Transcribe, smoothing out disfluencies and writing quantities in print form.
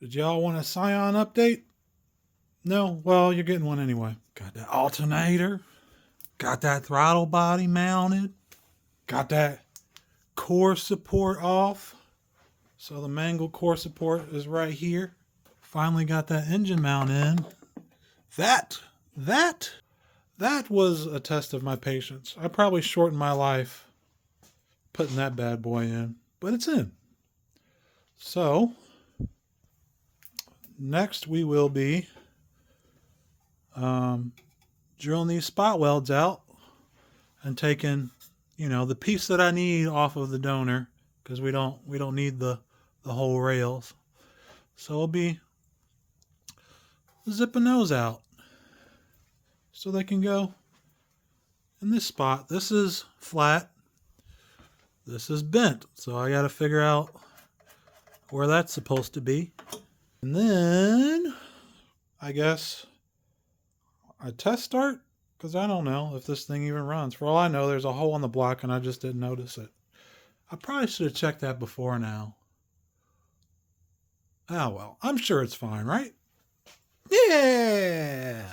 Did y'all want a Scion update? No? Well, you're getting one anyway. Got that alternator. Got that throttle body mounted. Got that core support off. So the mangled core support is right here. Finally got that engine mount in. That was a test of my patience. I probably shortened my life putting that bad boy in, but it's in. So next we will be drilling these spot welds out and taking, the piece that I need off of the donor, because we don't need the whole rails. So we'll be zipping those out so they can go in this spot. This is flat. This is bent. So I got to figure out where that's supposed to be. And then I guess a test start, because I don't know if this thing even runs. For all I know, there's a hole in the block and I just didn't notice it. I probably should have checked that before now. Ah, well, I'm sure it's fine, right? Yeah!